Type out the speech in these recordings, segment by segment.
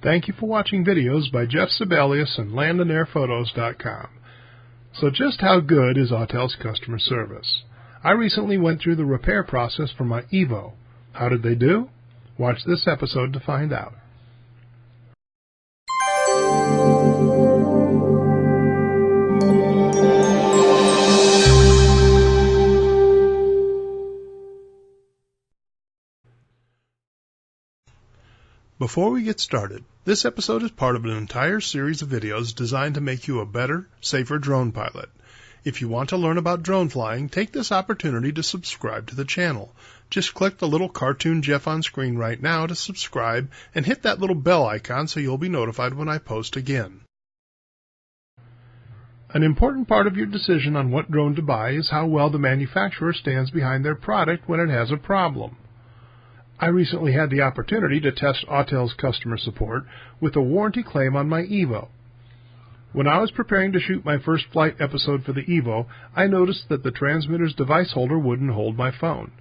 Thank you for watching videos by Jeff Sibelius and LandandAirPhotos.com. So just how good is Autel's customer service? I recently went through the repair process for my Evo. How did they do? Watch this episode to find out. Before we get started, this episode is part of an entire series of videos designed to make you a better, safer drone pilot. If you want to learn about drone flying, take this opportunity to subscribe to the channel. Just click the little cartoon Jeff on screen right now to subscribe and hit that little bell icon so you'll be notified when I post again. An important part of your decision on what drone to buy is how well the manufacturer stands behind their product when it has a problem. I recently had the opportunity to test Autel's customer support with a warranty claim on my Evo. When I was preparing to shoot my first flight episode for the Evo, I noticed that the transmitter's device holder wouldn't hold my phone.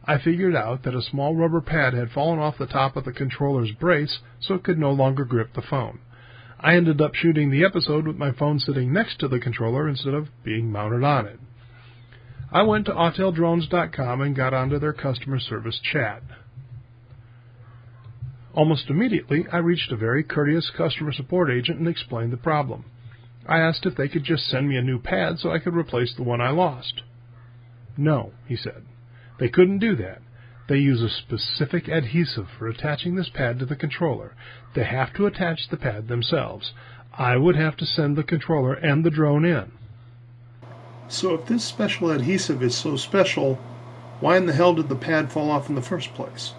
I figured out that a small rubber pad had fallen off the top of the controller's brace, so it could no longer grip the phone. I ended up shooting the episode with my phone sitting next to the controller instead of being mounted on it. I went to AutelDrones.com and got onto their customer service chat. Almost immediately, I reached a very courteous customer support agent and explained the problem. I asked if they could just send me a new pad so I could replace the one I lost. No, he said. They couldn't do that. They use a specific adhesive for attaching this pad to the controller. They have to attach the pad themselves. I would have to send the controller and the drone in. So if this special adhesive is so special, why in the hell did the pad fall off in the first place?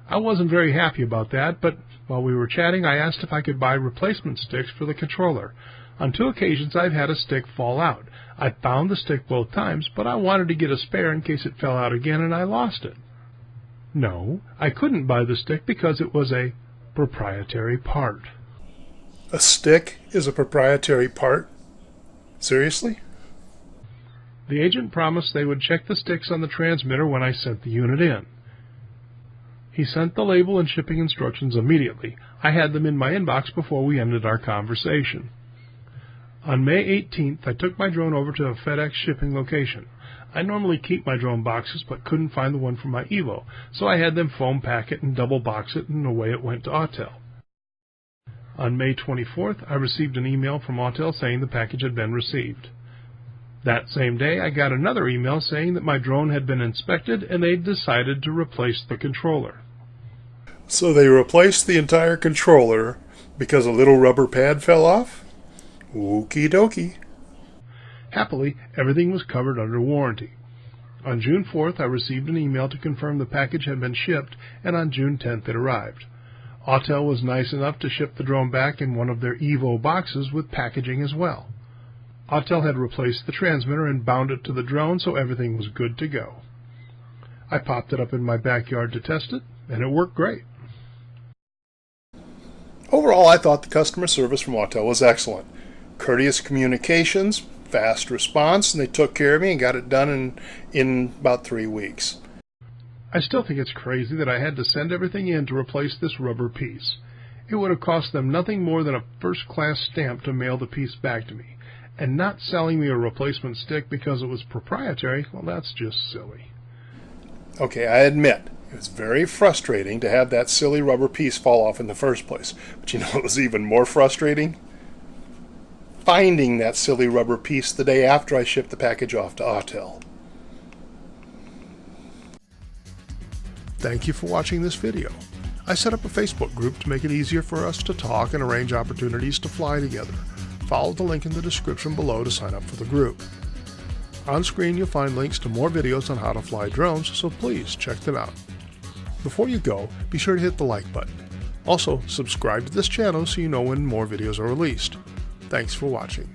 I wasn't very happy about that, but while we were chatting, I asked if I could buy replacement sticks for the controller. On 2 occasions, I've had a stick fall out. I found the stick both times, but I wanted to get a spare in case it fell out again and I lost it. No, I couldn't buy the stick because it was a proprietary part. A stick is a proprietary part? Seriously? The agent promised they would check the sticks on the transmitter when I sent the unit in. He sent the label and shipping instructions immediately. I had them in my inbox before we ended our conversation. On May 18th, I took my drone over to a FedEx shipping location. I normally keep my drone boxes, but couldn't find the one for my Evo, so I had them foam pack it and double box it, and away it went to Autel. On May 24th, I received an email from Autel saying the package had been received. That same day, I got another email saying that my drone had been inspected and they'd decided to replace the controller. So they replaced the entire controller because a little rubber pad fell off? Okie dokie. Happily, everything was covered under warranty. On June 4th, I received an email to confirm the package had been shipped, and on June 10th it arrived. Autel was nice enough to ship the drone back in one of their Evo boxes with packaging as well. Autel had replaced the transmitter and bound it to the drone, so everything was good to go. I popped it up in my backyard to test it, and it worked great. Overall, I thought the customer service from Autel was excellent. Courteous communications, fast response, and they took care of me and got it done in about 3 weeks. I still think it's crazy that I had to send everything in to replace this rubber piece. It would have cost them nothing more than a first-class stamp to mail the piece back to me. And not selling me a replacement stick because it was proprietary, well, that's just silly. Okay, I admit, it was very frustrating to have that silly rubber piece fall off in the first place. But you know what was even more frustrating? Finding that silly rubber piece the day after I shipped the package off to Autel. Thank you for watching this video. I set up a Facebook group to make it easier for us to talk and arrange opportunities to fly together. Follow the link in the description below to sign up for the group. On screen you'll find links to more videos on how to fly drones, so please check them out. Before you go, be sure to hit the like button. Also, subscribe to this channel so you know when more videos are released. Thanks for watching.